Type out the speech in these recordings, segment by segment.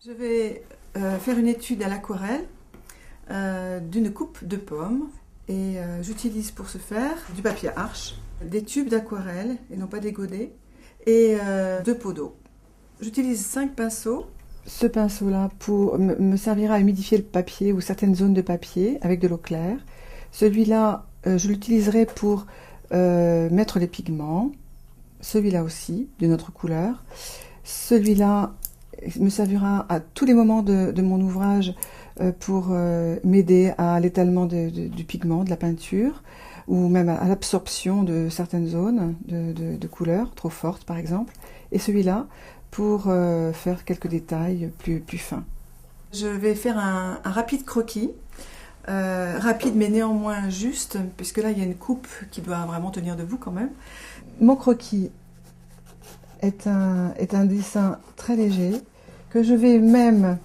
Je vais faire une étude à l'aquarelle d'une coupe de pommes et j'utilise pour ce faire du papier Arches, des tubes d'aquarelle et non pas des godets et 2 pots d'eau. J'utilise 5 pinceaux. Ce pinceau-là me servira à humidifier le papier ou certaines zones de papier avec de l'eau claire. Celui-là, je l'utiliserai pour mettre les pigments. Celui-là aussi, d'une autre couleur. Celui-là me servira à tous les moments de mon ouvrage pour m'aider à l'étalement du pigment, de la peinture, ou même à l'absorption de certaines zones de couleurs trop fortes par exemple. Et celui-là pour faire quelques détails plus fins. Je vais faire un rapide croquis. Rapide mais néanmoins juste, puisque là il y a une coupe qui doit vraiment tenir debout quand même. Mon croquis est un dessin très léger que je vais même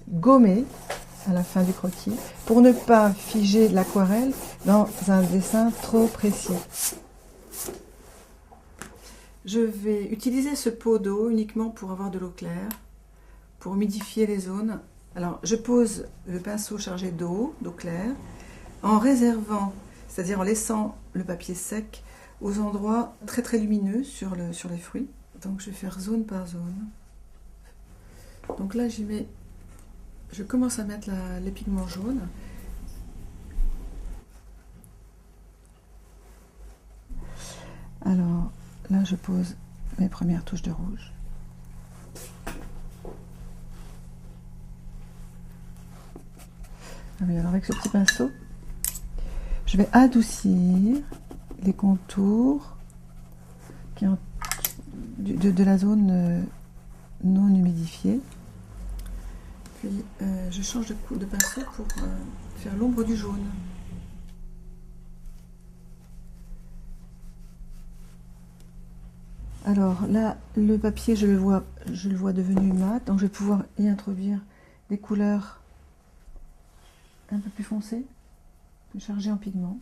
gommer à la fin du croquis pour ne pas figer l'aquarelle dans un dessin trop précis. Je vais utiliser ce pot d'eau uniquement pour avoir de l'eau claire, pour humidifier les zones. Alors je pose le pinceau chargé d'eau claire, en réservant, c'est-à-dire en laissant le papier sec aux endroits très très lumineux sur les fruits. Donc je vais faire zone par zone. Donc là je commence à mettre les pigments jaunes. Alors là je pose mes premières touches de rouge. Ah oui, alors avec ce petit pinceau, je vais adoucir les contours de la zone non humidifiée. Puis je change de pinceau pour faire l'ombre du jaune. Alors là, le papier, je le vois devenu mat, donc je vais pouvoir y introduire des couleurs un peu plus foncées, plus chargées en pigments.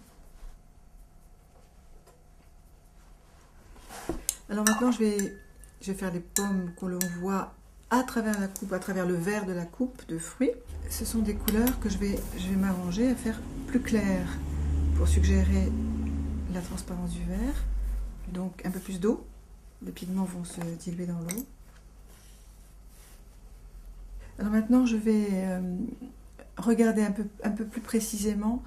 Alors maintenant, je vais faire les pommes que l'on voit à travers la coupe, à travers le verre de la coupe de fruits. Ce sont des couleurs que je vais m'arranger à faire plus claires pour suggérer la transparence du verre. Donc un peu plus d'eau. Les pigments vont se diluer dans l'eau. Alors maintenant, je vais regarder un peu plus précisément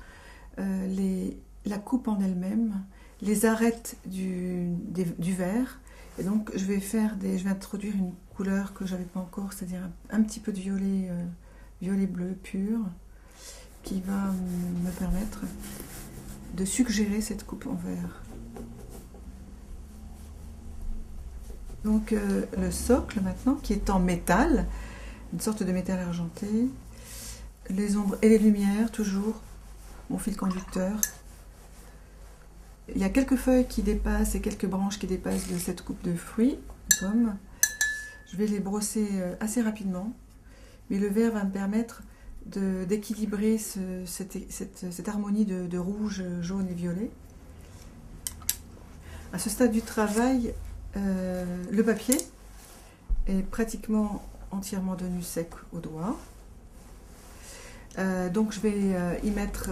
la coupe en elle-même, les arêtes du verre. Et donc je vais introduire une couleur que j'avais pas encore, c'est-à-dire un petit peu de violet bleu pur, qui va me permettre de suggérer cette coupe en verre. Donc le socle maintenant, qui est en métal, une sorte de métal argenté, les ombres et les lumières, toujours mon fil conducteur. Il y a quelques feuilles qui dépassent et quelques branches qui dépassent de cette coupe de fruits, de pommes. Je vais les brosser assez rapidement, mais le verre va me permettre d'équilibrer cette harmonie de rouge, jaune et violet. À ce stade du travail, le papier est pratiquement entièrement devenu sec au doigt. Donc je vais y mettre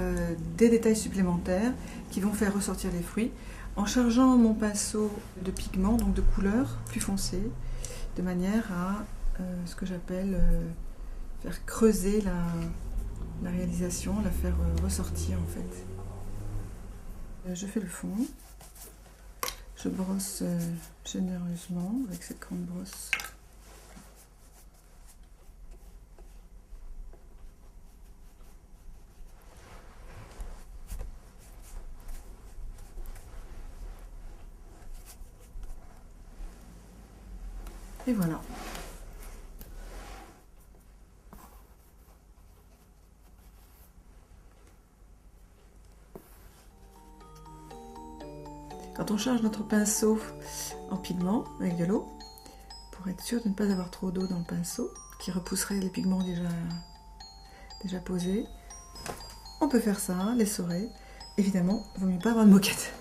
des détails supplémentaires qui vont faire ressortir les fruits en chargeant mon pinceau de pigments, donc de couleurs plus foncées, de manière à ce que j'appelle faire creuser la réalisation, la faire ressortir en fait. Je fais le fond, je brosse généreusement avec cette grande brosse. Et voilà. Quand on charge notre pinceau en pigment avec de l'eau, pour être sûr de ne pas avoir trop d'eau dans le pinceau, qui repousserait les pigments déjà posés, on peut faire ça, l'essorer. Évidemment, il vaut mieux pas avoir de moquette.